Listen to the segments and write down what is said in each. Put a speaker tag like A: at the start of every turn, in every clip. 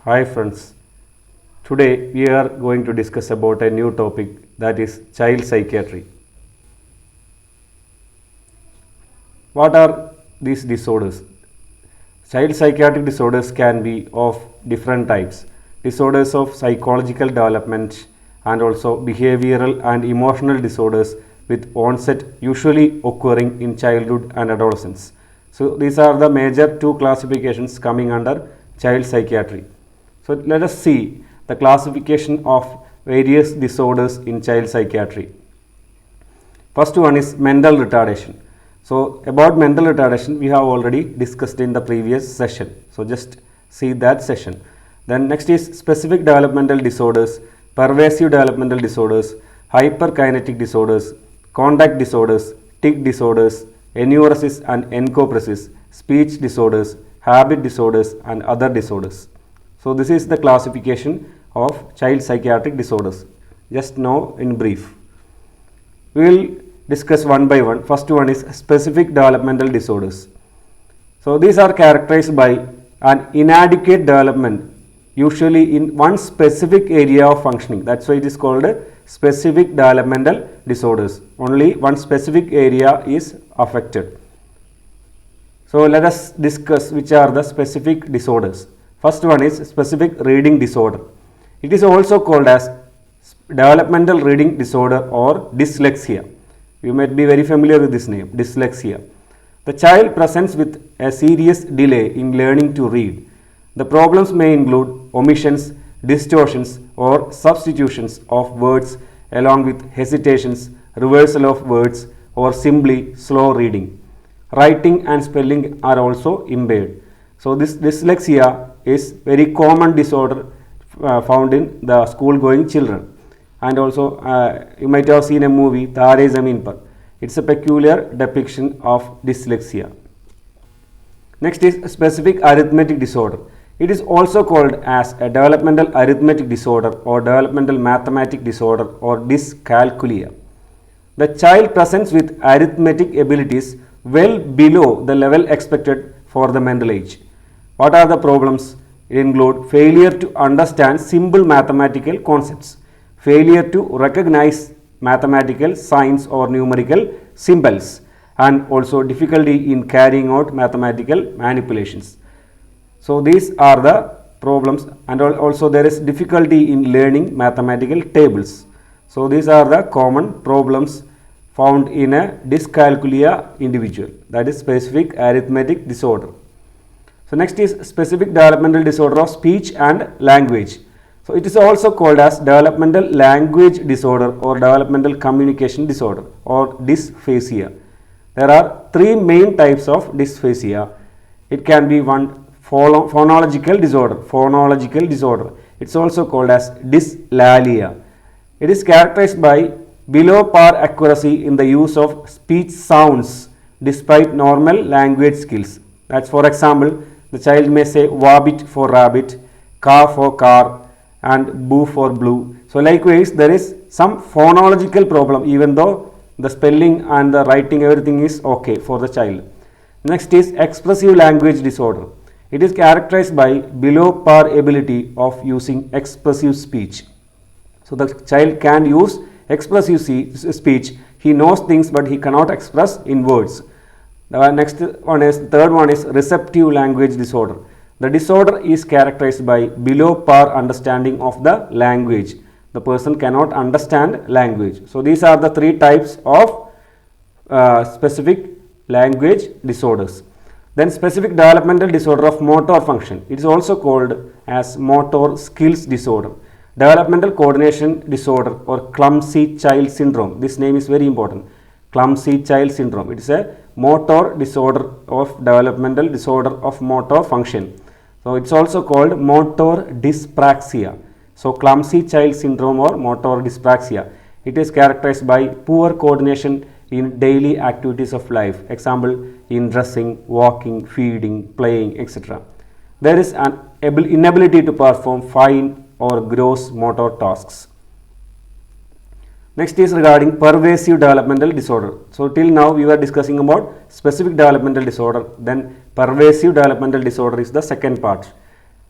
A: Hi friends, today we are going to discuss about a new topic, that is child psychiatry. What are these disorders? Child psychiatric disorders can be of different types. Disorders of psychological development and also behavioral and emotional disorders with onset usually occurring in childhood and adolescence. So these are the major two classifications coming under child psychiatry. So let us see the classification of various disorders in child psychiatry. First one is mental retardation. So about mental retardation we have already discussed in the previous session. So just see that session. Then next is specific developmental disorders, pervasive developmental disorders, hyperkinetic disorders, conduct disorders, tic disorders, enuresis and encopresis, speech disorders, habit disorders and other disorders. So this is the classification of child psychiatric disorders. Just now in brief. We will discuss one by one. First one is specific developmental disorders. So these are characterized by an inadequate development usually in one specific area of functioning. That's why it is called specific developmental disorders. Only one specific area is affected. So let us discuss which are the specific disorders. First one is specific reading disorder. It is also called as developmental reading disorder or dyslexia. You might be very familiar with this name, dyslexia. The child presents with a serious delay in learning to read. The problems may include omissions, distortions or substitutions of words along with hesitations, reversal of words or simply slow reading. Writing and spelling are also impaired. So this dyslexia is very common disorder found in the school going children. And also you might have seen a movie Tare Zameen Par. It's a peculiar depiction of dyslexia. Next is specific arithmetic disorder. It is also called as a developmental arithmetic disorder or developmental mathematic disorder or dyscalculia. The child presents with arithmetic abilities well below the level expected for the mental age. What are the problems? It include failure to understand simple mathematical concepts, failure to recognize mathematical signs or numerical symbols, and also difficulty in carrying out mathematical manipulations. So these are the problems, and also there is difficulty in learning mathematical tables. So these are the common problems found in a dyscalculia individual, that is specific arithmetic disorder. So next is specific developmental disorder of speech and language. So it is also called as developmental language disorder or developmental communication disorder or dysphasia. There are three main types of dysphasia. It can be one phonological disorder. It's also called as dyslalia. It is characterized by below par accuracy in the use of speech sounds despite normal language skills. That's, for example, the child may say wabbit for rabbit, car for car and boo for blue. So likewise there is some phonological problem even though the spelling and the writing everything is okay for the child. Next is expressive language disorder. It is characterized by below par ability of using expressive speech. So the child can use expressive speech. He knows things but he cannot express in words. The third one is receptive language disorder. The disorder is characterized by below par understanding of the language. The person cannot understand language. So these are the three types of specific language disorders. Then specific developmental disorder of motor function. It is also called as motor skills disorder. Developmental coordination disorder or clumsy child syndrome. This name is very important. Clumsy child syndrome. It is a motor disorder of developmental disorder of motor function. So it's also called motor dyspraxia. So clumsy child syndrome or motor dyspraxia. It is characterized by poor coordination in daily activities of life. Example, in dressing, walking, feeding, playing, etc. There is an inability to perform fine or gross motor tasks. Next is regarding pervasive developmental disorder. So till now we were discussing about specific developmental disorder, then pervasive developmental disorder is the second part.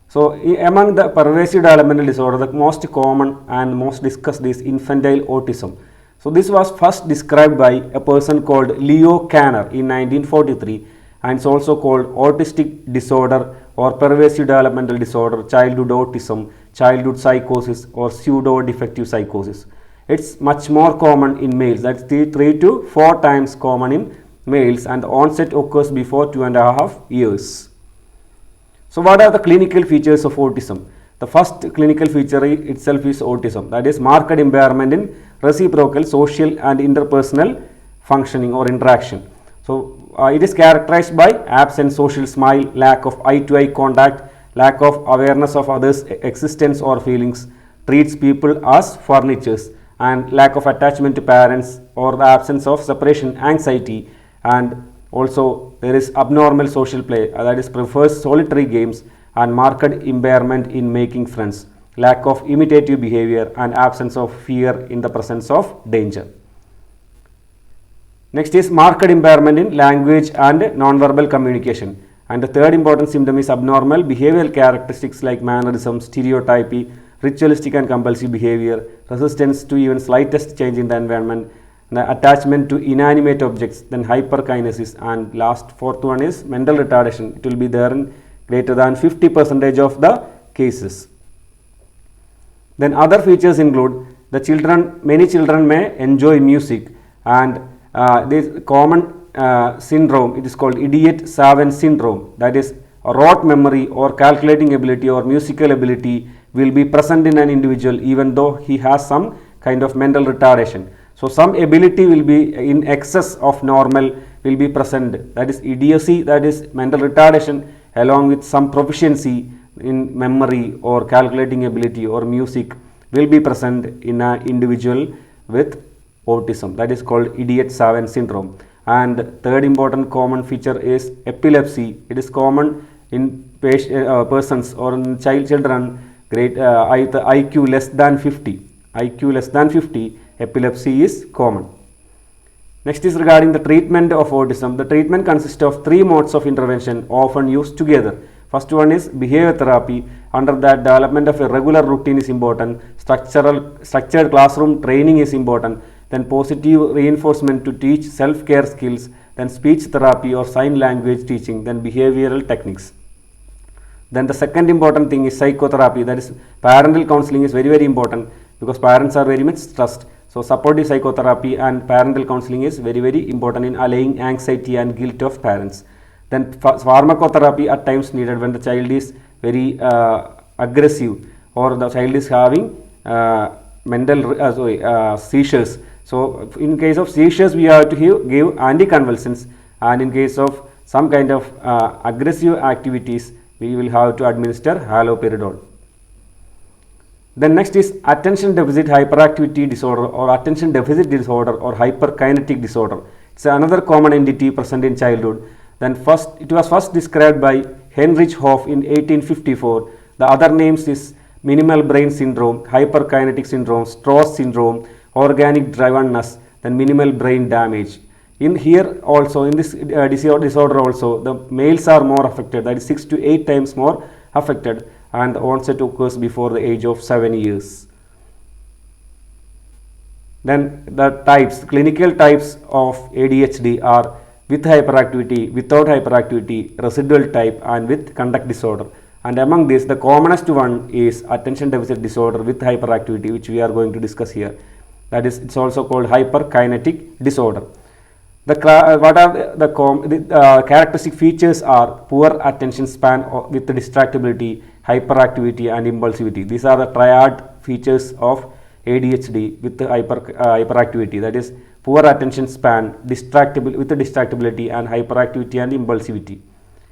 A: So, among the pervasive developmental disorder, the most common and most discussed is infantile autism. So, this was first described by a person called Leo Kanner in 1943, and it's also called autistic disorder or pervasive developmental disorder, childhood autism, childhood psychosis, or pseudo defective psychosis. It's much more common in males, that's 3 to 4 times common in males, and the onset occurs before 2.5 years. So, what are the clinical features of autism? The first clinical feature itself is autism, that is marked impairment in reciprocal, social and interpersonal functioning or interaction. So, it is characterized by absent social smile, lack of eye-to-eye contact, lack of awareness of others' existence or feelings, treats people as furnitures, and lack of attachment to parents or the absence of separation anxiety, and also there is abnormal social play, that is prefers solitary games, and marked impairment in making friends, lack of imitative behavior and absence of fear in the presence of danger. Next is marked impairment in language and non-verbal communication, and the third important symptom is abnormal behavioral characteristics like mannerism, stereotypy, ritualistic and compulsive behavior, resistance to even slightest change in the environment, the attachment to inanimate objects, then hyperkinesis, and last fourth one is mental retardation. It will be there in greater than 50% of the cases. Then other features include many children may enjoy music, and this common syndrome, it is called idiot-savant syndrome, that is rote memory or calculating ability or musical ability will be present in an individual even though he has some kind of mental retardation. So, some ability will be in excess of normal will be present, that is idiocy, that is mental retardation, along with some proficiency in memory or calculating ability or music will be present in an individual with autism, that is called idiot-savant syndrome. And third important common feature is epilepsy. It is common in persons or in children IQ less than 50, epilepsy is common. Next is regarding the treatment of autism. The treatment consists of 3 modes of intervention often used together. First one is behavior therapy. Under that, development of a regular routine is important. Structured classroom training is important. Then positive reinforcement to teach self-care skills. Then speech therapy or sign language teaching. Then behavioral techniques. Then the second important thing is psychotherapy, that is parental counseling is very important because parents are very much stressed. So, supportive psychotherapy and parental counseling is very important in allaying anxiety and guilt of parents. Then pharmacotherapy at times needed when the child is very aggressive or the child is having seizures. So, in case of seizures we have to give anticonvulsants, and in case of some kind of aggressive activities we will have to administer haloperidol. Then next is attention deficit hyperactivity disorder or attention deficit disorder or hyperkinetic disorder. It's another common entity present in childhood. Then it was first described by Heinrich Hoff in 1854. The other names is minimal brain syndrome, hyperkinetic syndrome, Strauss syndrome, organic drivenness, then minimal brain damage. In here also, in this disorder also, the males are more affected, that is 6 to 8 times more affected, and the onset occurs before the age of 7 years. Then the clinical types of ADHD are with hyperactivity, without hyperactivity, residual type, and with conduct disorder. And among these, the commonest one is attention deficit disorder with hyperactivity, which we are going to discuss here. That is, it's also called hyperkinetic disorder. What are the characteristic features are poor attention span with distractibility, hyperactivity, and impulsivity. These are the triad features of ADHD with hyperactivity, that is poor attention span, distractibility, and hyperactivity and impulsivity.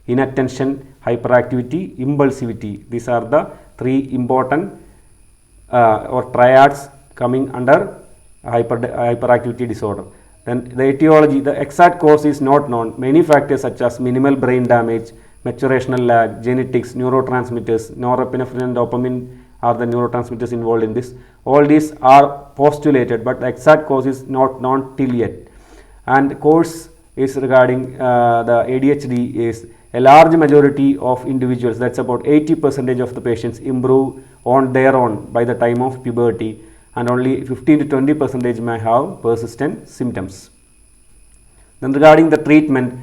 A: Inattention, hyperactivity, impulsivity. These are the 3 important or triads coming under hyperactivity disorder. Then the etiology, the exact cause is not known. Many factors such as minimal brain damage, maturational lag, genetics, neurotransmitters, norepinephrine and dopamine are the neurotransmitters involved in this. All these are postulated, but the exact cause is not known till yet. And the course is regarding the ADHD is a large majority of individuals, that's about 80% of the patients, improve on their own by the time of puberty, and only 15 to 20% may have persistent symptoms. Then regarding the treatment,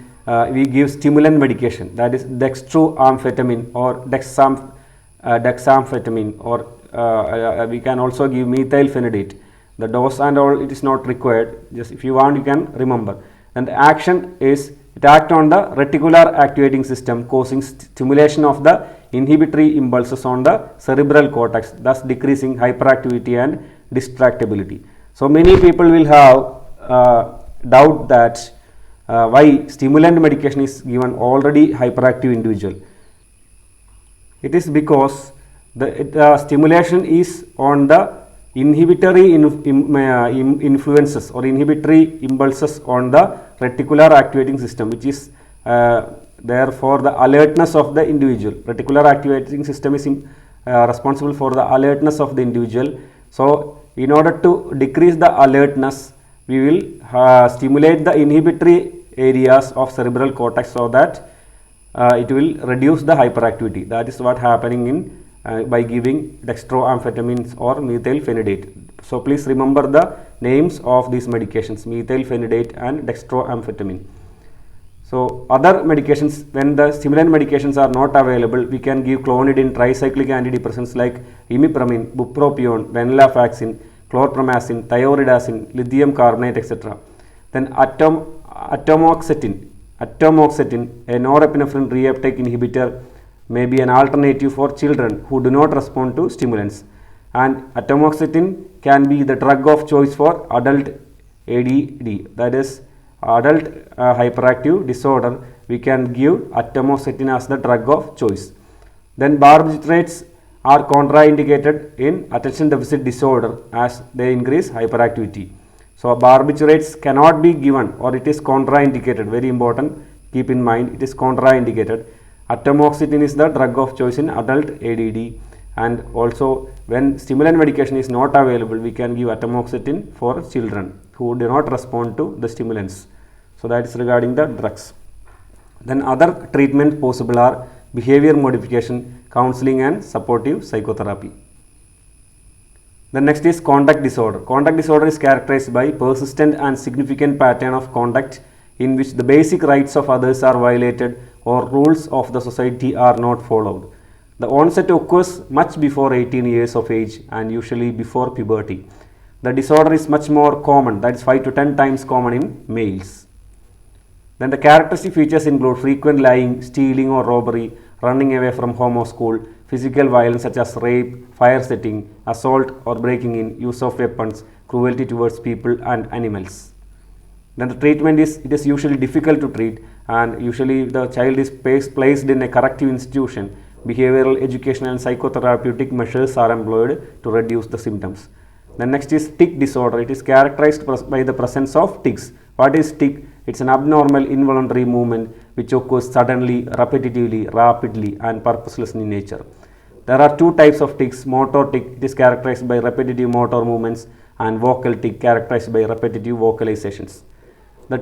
A: we give stimulant medication, that is dextroamphetamine or dexamphetamine, or we can also give methylphenidate. The dose and all, it is not required, just if you want you can remember. And the action is, it acts on the reticular activating system, causing stimulation of the inhibitory impulses on the cerebral cortex, thus decreasing hyperactivity and distractibility. So many people will have doubt that why stimulant medication is given already hyperactive individual. It is because the stimulation is on the inhibitory influences or inhibitory impulses on the reticular activating system, which is there for the alertness of the individual. Reticular activating system is responsible for the alertness of the individual. So in order to decrease the alertness, we will stimulate the inhibitory areas of cerebral cortex so that it will reduce the hyperactivity. That is what happening in by giving dextroamphetamines or methylphenidate. So please remember the names of these medications, methylphenidate and dextroamphetamine. So other medications, when the stimulant medications are not available, we can give clonidine, tricyclic antidepressants like imipramine, bupropion, venlafaxine, chlorpromazine, thioridazine, lithium carbonate, etc. Then atomoxetine, a norepinephrine reuptake inhibitor, may be an alternative for children who do not respond to stimulants. And atomoxetine can be the drug of choice for adult ADD, that is adult hyperactive disorder. We can give atomoxetine as the drug of choice. Then barbiturates are contraindicated in attention deficit disorder as they increase hyperactivity. So barbiturates cannot be given, or it is contraindicated. Very important, keep in mind, it is contraindicated. Atomoxetine is the drug of choice in adult ADD, and also when stimulant medication is not available, we can give atomoxetine for children who do not respond to the stimulants. So that is regarding the drugs. Then other treatment possible are behavior modification, counseling and supportive psychotherapy. The next is conduct disorder. Conduct disorder is characterized by persistent and significant pattern of conduct in which the basic rights of others are violated or rules of the society are not followed. The onset occurs much before 18 years of age and usually before puberty. The disorder is much more common, that is 5 to 10 times common in males. Then the characteristic features include frequent lying, stealing or robbery, running away from home or school, physical violence such as rape, fire setting, assault or breaking in, use of weapons, cruelty towards people and animals. Then the treatment is, it is usually difficult to treat, and usually the child is placed in a corrective institution. Behavioral, educational and psychotherapeutic measures are employed to reduce the symptoms. The next is tic disorder. It is characterized by the presence of tics. What is tic? It's an abnormal involuntary movement which occurs suddenly, repetitively, rapidly and purposeless in nature. There are two types of tics. Motor tic, it is characterized by repetitive motor movements, and vocal tic, characterized by repetitive vocalizations. The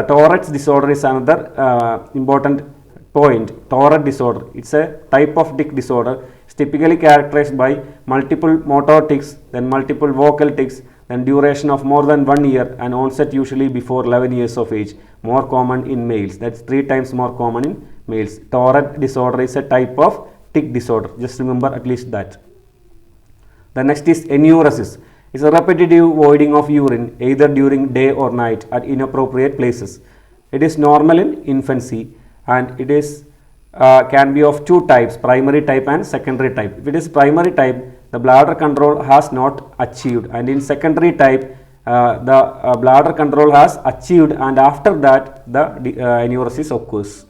A: Tourette's disorder is another important point. Tourette disorder, it's a type of tic disorder. It's typically characterized by multiple motor tics, then multiple vocal tics, then duration of more than 1 year, and onset usually before 11 years of age. More common in males, that's 3 times more common in males. Tourette disorder is a type of tic disorder, just remember at least that. The next is enuresis. It's a repetitive voiding of urine either during day or night at inappropriate places. It is normal in infancy, and it is can be of two types, primary type and secondary type. If it is primary type, the bladder control has not achieved, and in secondary type the bladder control has achieved, and after that the enuresis occurs.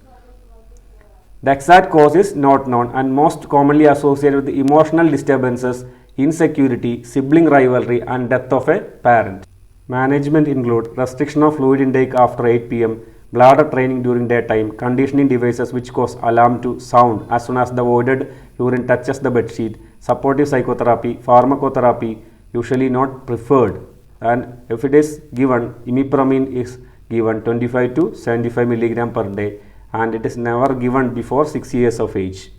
A: The exact cause is not known and most commonly associated with emotional disturbances, insecurity, sibling rivalry and death of a parent. Management include restriction of fluid intake after 8 p.m., bladder training during daytime, conditioning devices which cause alarm to sound as soon as the voided urine touches the bedsheet, supportive psychotherapy, pharmacotherapy usually not preferred, and if it is given, imipramine is given 25 to 75 mg per day, and it is never given before 6 years of age.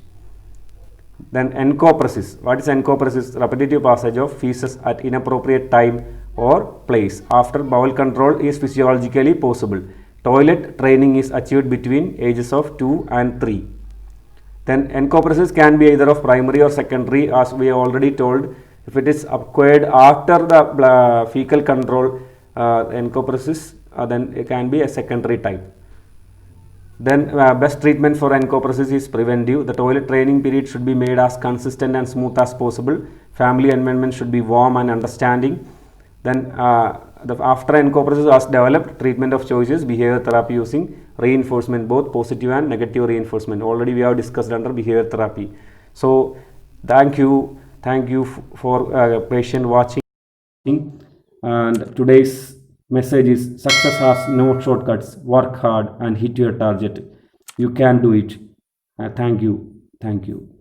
A: Then encopresis. What is encopresis? Repetitive passage of feces at inappropriate time or place after bowel control is physiologically possible. Toilet training is achieved between ages of 2 and 3. Then encopresis can be either of primary or secondary, as we have already told. If it is acquired after the fecal control encopresis, then it can be a secondary type. Then best treatment for encopresis is preventive. The toilet training period should be made as consistent and smooth as possible. Family environment should be warm and understanding. Then after encopresis was developed, treatment of choice is behavior therapy using reinforcement, both positive and negative reinforcement. Already we have discussed under behavior therapy. So thank you for patient watching. And today's message is success has no shortcuts. Work hard and hit your target. You can do it. Thank you.